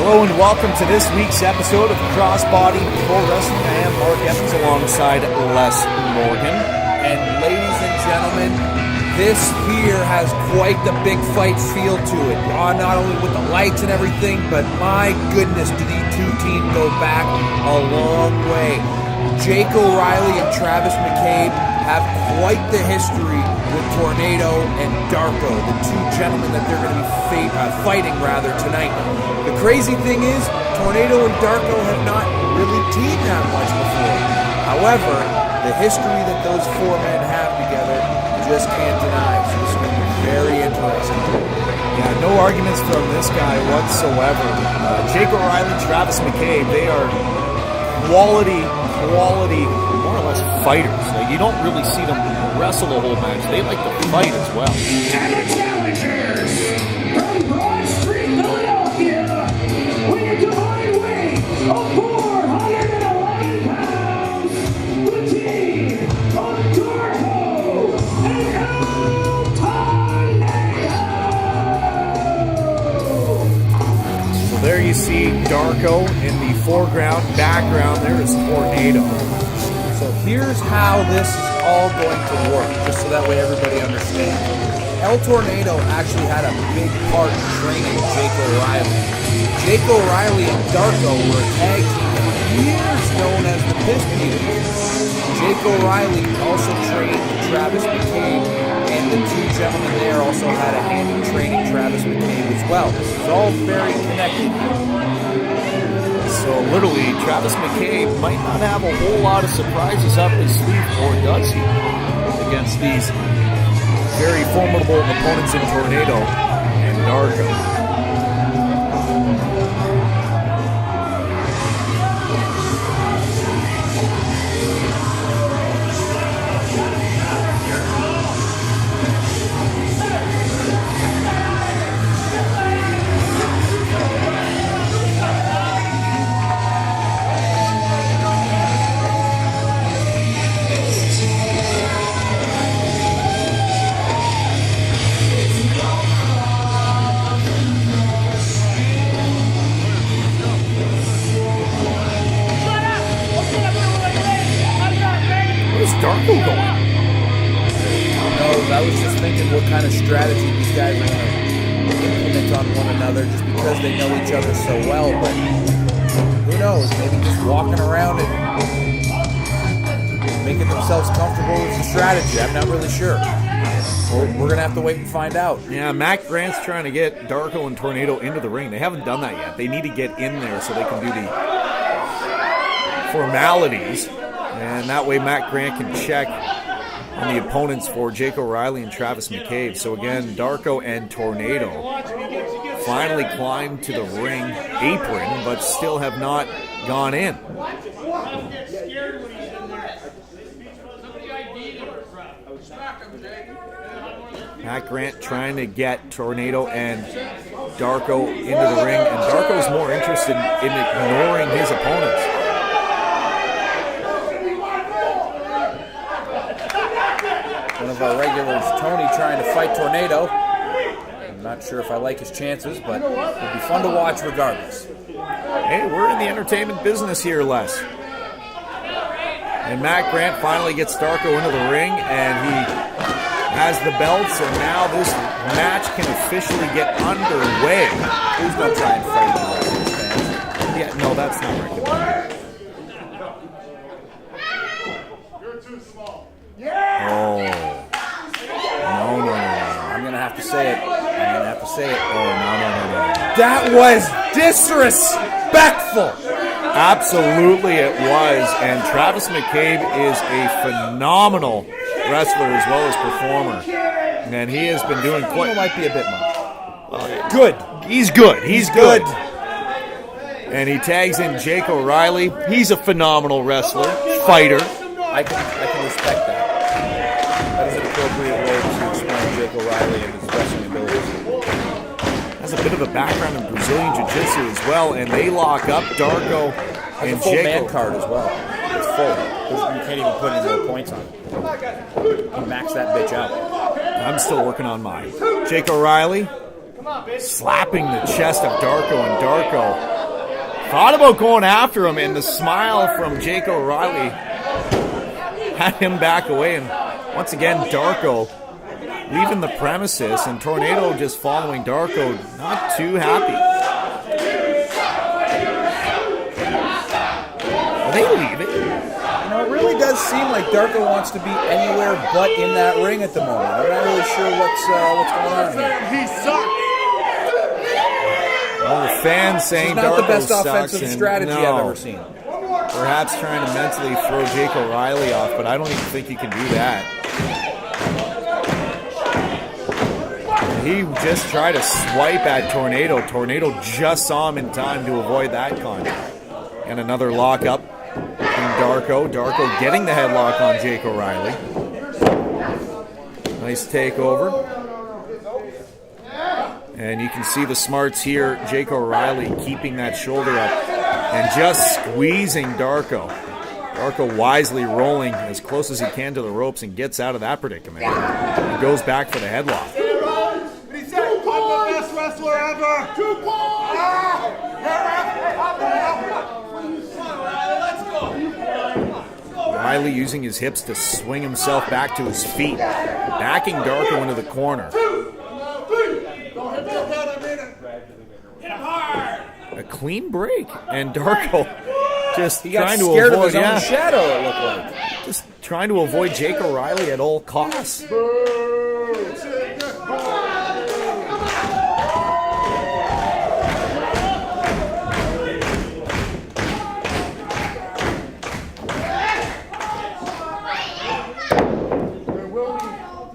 Hello and welcome to this week's episode of Crossbody Pro Wrestling. I am Mark Evans alongside Les Morgan. And ladies and gentlemen, this here has quite the big fight feel to it. Not only with the lights and everything, but my goodness, do these two teams go back a long way. Jake O'Reilly and Travis McCabe have quite the history with Tornado and Darko, the two gentlemen that they're going to be fighting tonight. The crazy thing is, Tornado and Darko have not really teamed that much before. However, the history that those four men have together just can't deny. So this is going to be very interesting. Yeah, no arguments from this guy whatsoever. Jake O'Reilly, Travis McCabe, they are quality, more or less fighters. Like, you don't really see them wrestle a whole match. They like to fight as well. And the challengers from Broad Street, Philadelphia, with a combined weight of 411 pounds, the team of Darko and Tornado. So there you see Darko in the foreground. Background there is Tornado. So here's how this is all going to work, just so that way everybody understands. El Tornado actually had a big part in training Jake O'Reilly. Jake O'Reilly and Darko were a tag team for years known as the Piss Beaters. Jake O'Reilly also trained Travis McCabe, and the two gentlemen there also had a hand in training Travis McCabe as well. This is all very connected. So literally, Travis McCabe might not have a whole lot of surprises up his sleeve, or does he, against these very formidable opponents in Tornado and Darko. Darko going? Who knows? I was just thinking what kind of strategy these guys are going to implement on one another just because they know each other so well. But who knows? Maybe just walking around and making themselves comfortable is a strategy. I'm not really sure. We're going to have to wait and find out. Yeah, Matt Grant's trying to get Darko and Tornado into the ring. They haven't done that yet. They need to get in there so they can do the formalities. And that way Matt Grant can check on the opponents for Jake O'Reilly and Travis McCabe. So again, Darko and Tornado finally climbed to the ring apron, but still have not gone in. Matt Grant trying to get Tornado and Darko into the ring, and Darko's more interested in ignoring his opponents. One of our regulars, Tony, trying to fight Tornado. I'm not sure if I like his chances, but it'll be fun to watch regardless. Hey, we're in the entertainment business here, Les. And Matt Grant finally gets Darko into the ring, and he has the belts, and now this match can officially get underway. Please don't try and fight the wrestlers, fans. Yeah, no, that's not recommended. Oh. No. I'm going to have to say it. Oh, no. That was disrespectful. Absolutely it was. And Travis McCabe is a phenomenal wrestler as well as performer. And he has been doing quite... might be a bit much. Good. He's good. He's good. And he tags in Jake O'Reilly. He's a phenomenal wrestler, fighter. I can respect that. That is an appropriate way to explain Jake O'Reilly and his wrestling abilities. Has a bit of a background in Brazilian Jiu-Jitsu as well, and they lock up Darko Has and a full Jake. man card as well. It's full. You can't even put any more points on it. He maxed that bitch out. I'm still working on mine. Jake O'Reilly slapping the chest of Darko, and Darko thought about going after him, and the smile from Jake O'Reilly had him back away. And once again, Darko leaving the premises, and Tornado just following Darko, not too happy. Are they leaving? You know, it really does seem like Darko wants to be anywhere but in that ring at the moment. I'm not really sure what's going on here. He sucks. Well, the fans saying It's not Darko the best sucks, offensive and strategy no. I've ever seen. Perhaps trying to mentally throw Jake O'Reilly off, but I don't even think you can do that. He just tried to swipe at Tornado. Tornado just saw him in time to avoid that contact. And another lockup from Darko. Darko getting the headlock on Jake O'Reilly. Nice takeover. And you can see the smarts here. Jake O'Reilly keeping that shoulder up and just squeezing Darko. Darko wisely rolling as close as he can to the ropes and gets out of that predicament. He goes back for the headlock. He said, I'm the best wrestler ever. 2 points. Let's go. Riley using his hips to swing himself back to his feet, backing Darko into the corner. A clean break, and Darko just He got trying to scared avoid, of his own shadow, it looked like. just trying to avoid Jake O'Reilly at all costs.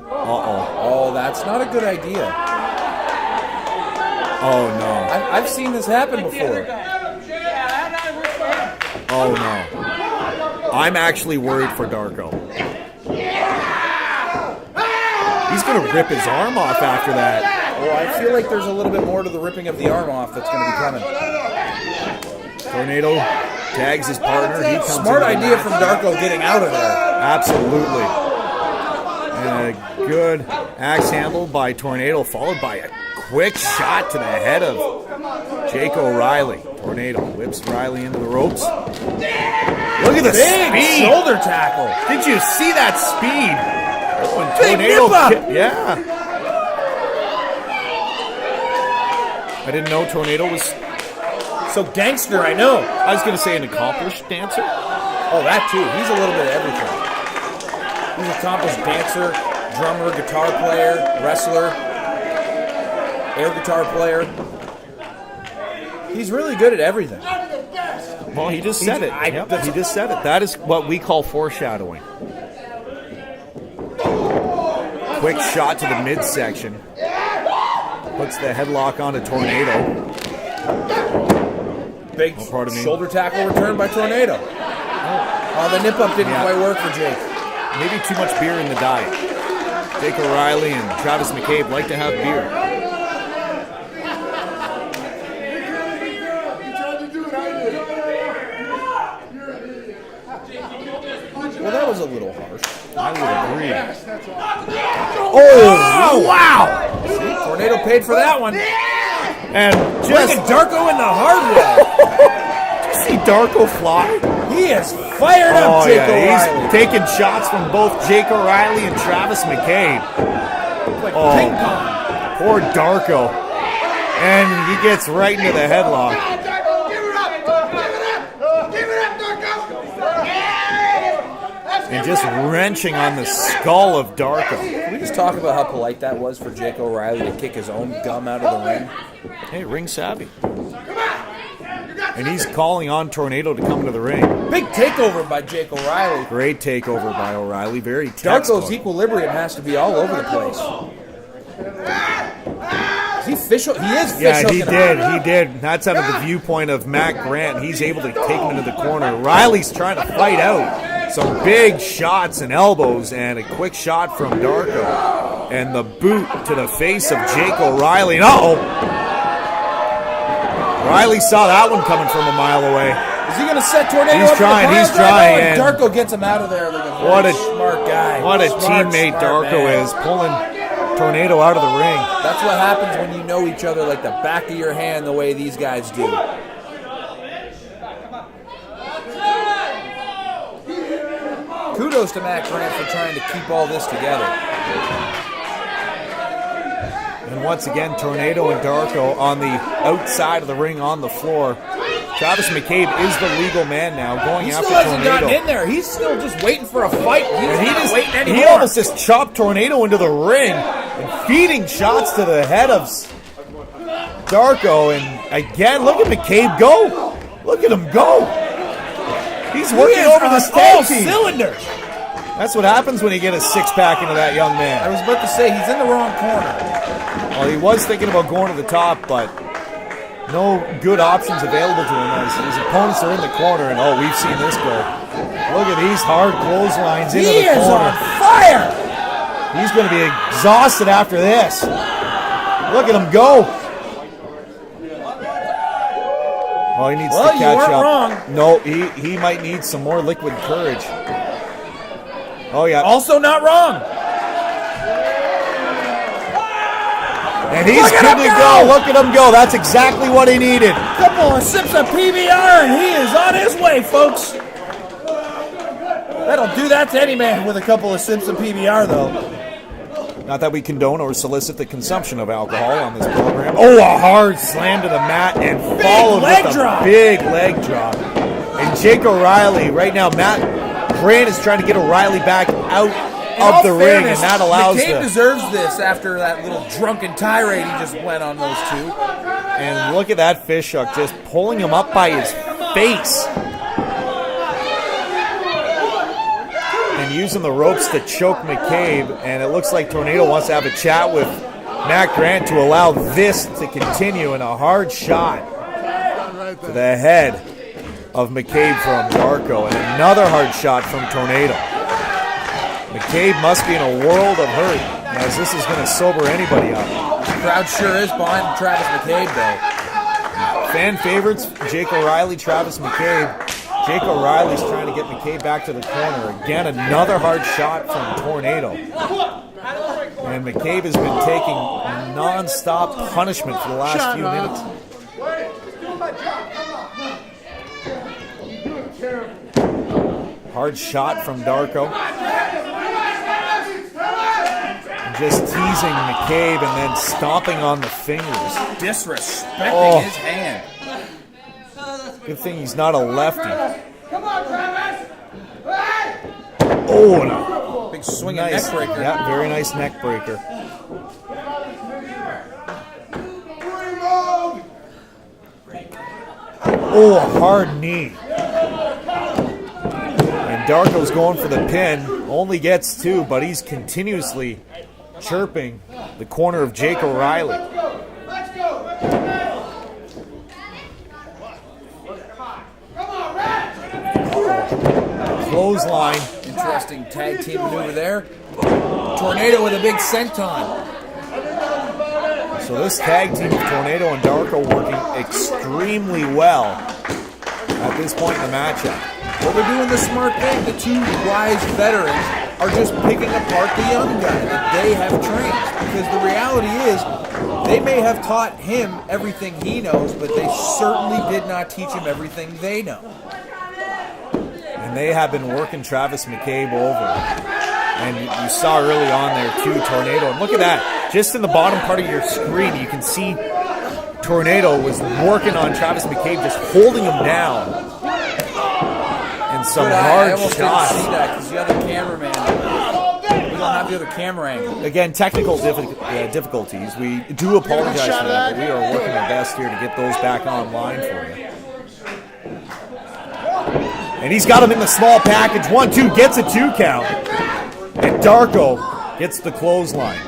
Oh, that's not a good idea. Oh no! I've seen this happen before. Oh no! I'm actually worried for Darko. He's gonna rip his arm off after that. Oh, I feel like there's a little bit more to the ripping of the arm off that's going to be coming. Tornado tags his partner. He comes Smart into the idea match. from Darko getting out of there. Absolutely. And a good axe handle by Tornado, followed by a quick shot to the head of Jake O'Reilly. Tornado whips Riley into the ropes. Look at the Big speed. shoulder tackle. Did you see that speed? When Big Tornado nip up. yeah. I didn't know Tornado was, So gangster, I know. I was going to say an accomplished dancer. Oh, that too. He's a little bit of everything. He's an accomplished dancer, drummer, guitar player, wrestler, air guitar player. He's really good at everything. Well, he just said it. He just said it. That is what we call foreshadowing. Quick shot to the midsection. Puts the headlock on a Tornado. Big pardon me. shoulder tackle return by Tornado. Oh, the nip up didn't Yeah. quite work for Jake. Maybe too much beer in the diet. Jake O'Reilly and Travis McCabe like to have beer. Well, that was a little harsh. I would agree. Oh, wow! See, Tornado paid for that one. And Bringing just Darko in the hard way. see Darko fly. He is fired up, Jake O'Reilly. He's taking shots from both Jake O'Reilly and Travis McCabe. Like Oh. ping pong. Poor Darko. And he gets right into the headlock. And just wrenching on the skull of Darko. Can we just talk about how polite that was for Jake O'Reilly to kick his own gum out of the ring? Hey, ring savvy. And he's calling on Tornado to come into the ring. Big takeover by Jake O'Reilly. Great takeover by O'Reilly. Very textbook. Darko's equilibrium has to be all over the place. Is he fish? He is fish. Yeah, he did. That's out of the viewpoint of Matt Grant. He's able to take him into the corner. Riley's trying to fight out. Some big shots and elbows, and a quick shot from Darko. And the boot to the face of Jake O'Reilly. Uh-oh! Riley saw that one coming from a mile away. Is he going to set Tornado He's up trying, with the he's pile driver? trying. And Darko gets him out of there. What a smart guy. What a Smart teammate Darko man. is, pulling Tornado out of the ring. That's what happens when you know each other like the back of your hand the way these guys do. Kudos to Matt Grant for trying to keep all this together. And once again, Tornado and Darko on the outside of the ring on the floor. Travis McCabe is the legal man now, going after Tornado. He still hasn't Tornado. gotten in there. He's still just waiting for a fight. He's not waiting anymore. He almost just chopped Tornado into the ring and feeding shots to the head of Darko. And again, look at McCabe go. Look at him go. He's working over this tag team. Cylinders. That's what happens when you get a six-pack into that young man. I was about to say, he's in the wrong corner. Well, he was thinking about going to the top, but no good options available to him as his opponents are in the corner, and oh, we've seen this go. Look at these hard clotheslines into the corner. He is on fire! He's going to be exhausted after this. Look at him go. Oh, he needs to catch you weren't up. Wrong. No, he might need some more liquid courage. Oh, yeah. Also not wrong. And he's good to go. Look at him go. That's exactly what he needed. Couple of sips of PBR, and he is on his way, folks. That'll do that to any man with a couple of sips of PBR, though. Not that we condone or solicit the consumption of alcohol on this program. Oh, a hard slam to the mat and followed with a big leg drop. And Jake O'Reilly, right now, Matt Grant is trying to get O'Reilly back out of the ring, and that allows McCabe deserves this after that little drunken tirade he just went on those two. And look at that fish hook, just pulling him up by his face. And using the ropes to choke McCabe, and it looks like Tornado wants to have a chat with Matt Grant to allow this to continue, and a hard shot to the head of McCabe from Darko, and another hard shot from Tornado. McCabe must be in a world of hurt, as this is going to sober anybody up. The crowd sure is behind Travis McCabe, though. Fan favorites, Jake O'Reilly, Travis McCabe. Jake O'Reilly's trying to get McCabe back to the corner. Again, another hard shot from Tornado. And McCabe has been taking non-stop punishment for the last few minutes. Hard shot from Darko. Just teasing McCabe and then stomping on the fingers. Disrespecting his hand. Good thing he's not a lefty. Oh, and a big swinging nice, neck breaker. Yeah, very nice neck breaker. Oh, a hard knee. And Darko's going for the pin. Only gets two, but he's continuously chirping the corner of Jake O'Reilly. Clothesline. Interesting tag team maneuver there. Tornado with a big senton. So this tag team of Tornado and Darko working extremely well at this point in the matchup. Well, they're doing the smart thing. The two wise veterans are just picking apart the young guy that they have trained. Because the reality is, they may have taught him everything he knows, but they certainly did not teach him everything they know. And they have been working Travis McCabe over. And look at him go. Look at him go. That's exactly what he needed. Couple of sips of PBR, and he is on his way. And he is good to go. And once again, Tornado and Darko working extremely well at this point in the matchup. Well, they're doing the smart thing. The two wise veterans are just picking apart the young guy that they have trained. Because the reality is, they may have taught him everything he knows, but they certainly did not teach him everything they know. And they have been working Travis McCabe over. And you saw early on there too, Tornado. And look at that. Just in the bottom part of your screen, you can see Tornado was working on Travis McCabe, just holding him down. And some hard I almost shots. didn't see that because the other cameraman, we don't have the other camera angle. Again, technical difficulties. We do apologize for that, but we are working our best here to get those back online for you. And he's got him in the small package. 1-2, gets a 2 count. And Darko gets the clothesline.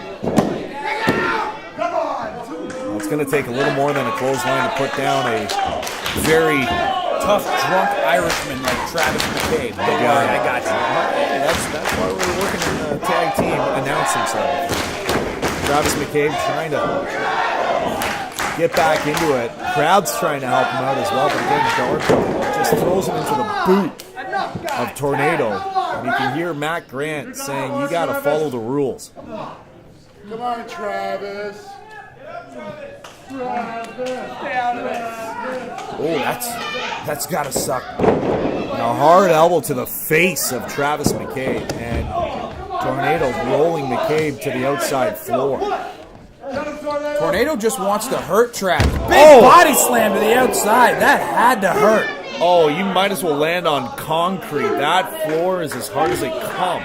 Well, it's going to take a little more than a clothesline to put down a very tough, drunk Irishman like Travis McCabe. Don't worry, I got you. Hey, that's why we're working in the tag team announcing side. Travis McCabe trying to get back into it. Crowd's trying to help him out as well, but again, Darko just throws him into the boot of Tornado. And you can hear Matt Grant saying, you got to follow the rules. Come on, Travis. Oh, that's got to suck. And a hard elbow to the face of Travis McCabe. And Tornado rolling McCabe to the outside floor. Tornado just wants to hurt Travis. Big body slam to the outside. That had to hurt. Oh, you might as well land on concrete. That floor is as hard as they come.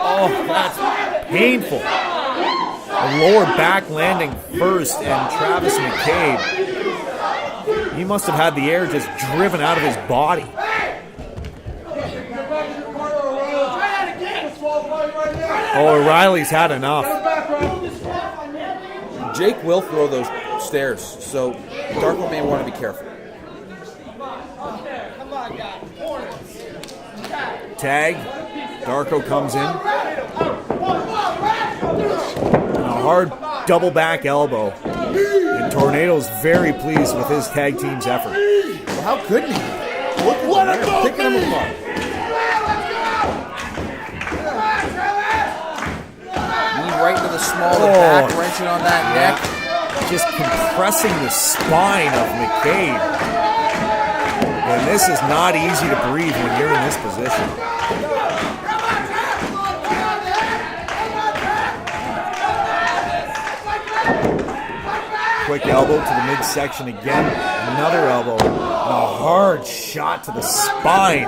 Oh, that's painful. A lower back landing first, and Travis McCabe, he must have had the air just driven out of his body. Oh, O'Reilly's had enough. Jake will throw those stairs, so Darko may want to be careful. Tag. Darko comes in. And a hard double back elbow. And Tornado's very pleased with his tag team's effort. Well, how couldn't he? Look at him, picking him apart. Knee right into the small of the back, wrenching on that neck. Just compressing the spine of McCabe. And this is not easy to breathe when you're in this position. Quick elbow to the midsection again. Another elbow. And a hard shot to the spine.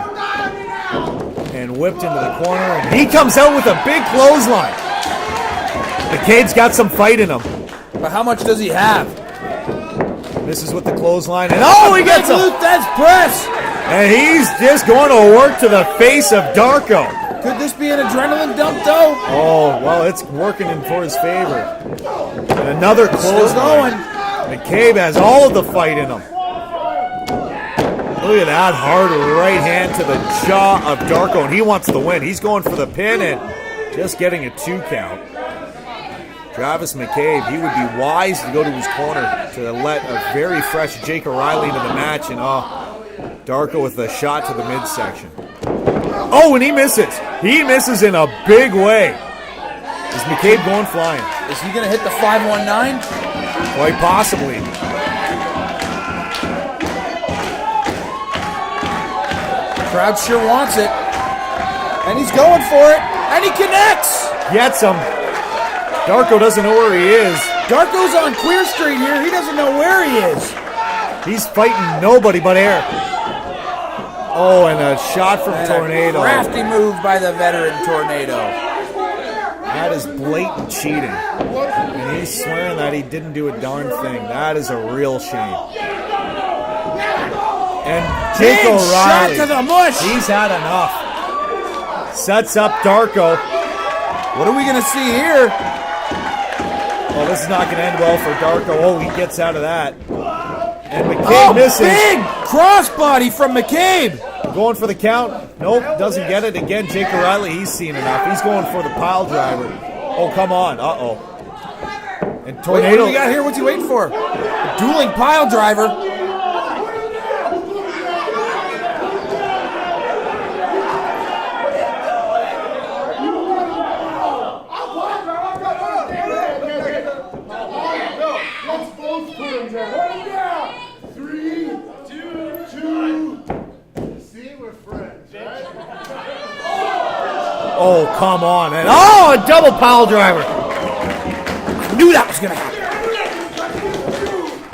And whipped into the corner. And he comes out with a big clothesline. McCabe's got some fight in him. But how much does he have? Misses with the clothesline, and he gets him! That's press! And he's just going to work to the face of Darko. Could this be an adrenaline dump, though? Oh, well, it's working in for his favor. And another clothesline. McCabe has all of the fight in him. Look at that hard right hand to the jaw of Darko, and he wants the win. He's going for the pin and just getting a 2 count. Travis McCabe, he would be wise to go to his corner to let a very fresh Jake O'Reilly into the match. And Darko with a shot to the midsection. Oh, and he misses. He misses in a big way. Is McCabe going flying? Is he going to hit the 519? Quite possibly. Crowd sure wants it. And he's going for it. And he connects. Gets him. Darko doesn't know where he is. Darko's on Queer Street here. He doesn't know where he is. He's fighting nobody but air. Oh, and a shot from Tornado. Crafty move by the veteran Tornado. That is blatant cheating. And he's swearing that he didn't do a darn thing. That is a real shame. And Jake O'Reilly, shot to the mush. He's had enough. Sets up Darko. What are we going to see here? Oh, this is not going to end well for Darko. Oh, he gets out of that. And McCabe misses. Big crossbody from McCabe. Going for the count. Nope, doesn't get it. Again, Jake O'Reilly, he's seen enough. He's going for the pile driver. Oh, come on. Uh-oh. And Tornado. Wait, what do we got here? What's he waiting for? A dueling pile driver. Oh, come on. And, oh, a double pile driver. I knew that was going to happen.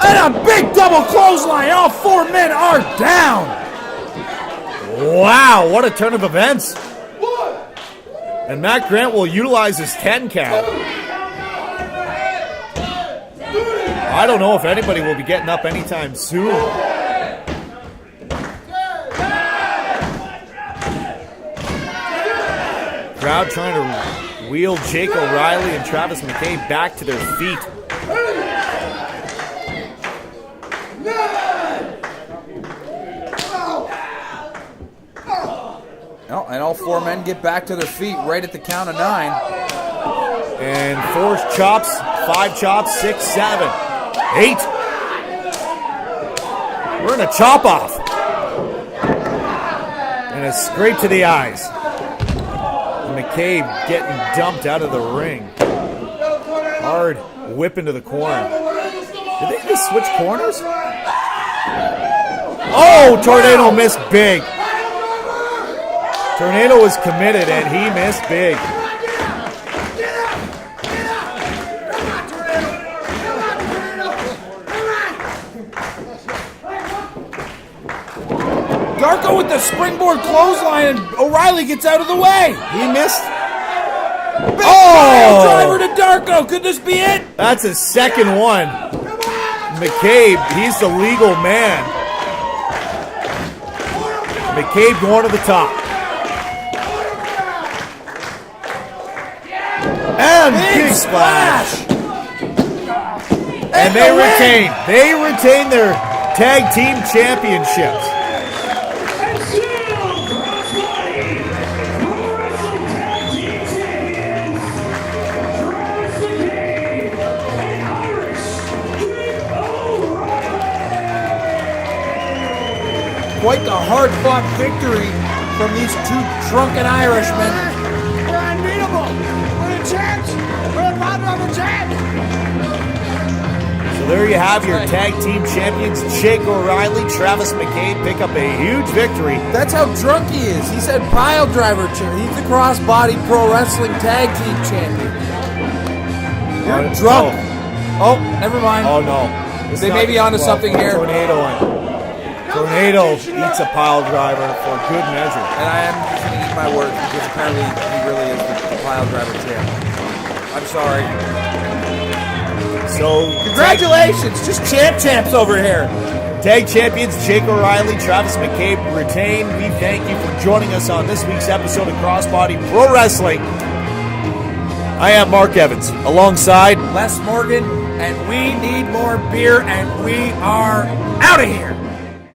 And a big double clothesline. All 4 men are down. Wow, what a turn of events. And Matt Grant will utilize his 10 count. I don't know if anybody will be getting up anytime soon. Crowd trying to wheel Jake O'Reilly and Travis McCabe back to their feet. Oh, and all 4 men get back to their feet right at the count of 9. And 4 chops, 5 chops, 6, 7, 8. We're in a chop off. And a scrape to the eyes. And McCabe getting dumped out of the ring. Hard whip into the corner. Did they just switch corners? Oh, Tornado missed big. Tornado was committed and he missed big. Darko with the springboard clothesline, and O'Reilly gets out of the way. He missed. Oh! Driver to Darko. Could this be it? That's his second one. McCabe, he's the legal man. McCabe going to the top. And big splash. And they retain. They retain their tag team championships. Quite the hard-fought victory from these 2 drunken Irishmen. We're unbeatable. We're the champs. We're the pound champs. So there you have your tag team champions, Jake O'Reilly, Travis McCabe, pick up a huge victory. That's how drunk he is. He said pile driver champion. He's the crossbody pro wrestling tag team champion. You're drunk. Oh, never mind. Oh no. They may be onto something here. Tornado eats a pile driver for good measure. And I am just going to eat my words because apparently he really is the pile driver champ. I'm sorry. So congratulations, just champs over here. Tag champions Jake O'Reilly, Travis McCabe retain. We thank you for joining us on this week's episode of Crossbody Pro Wrestling. I am Mark Evans, alongside Les Morgan, and we need more beer, and we are out of here.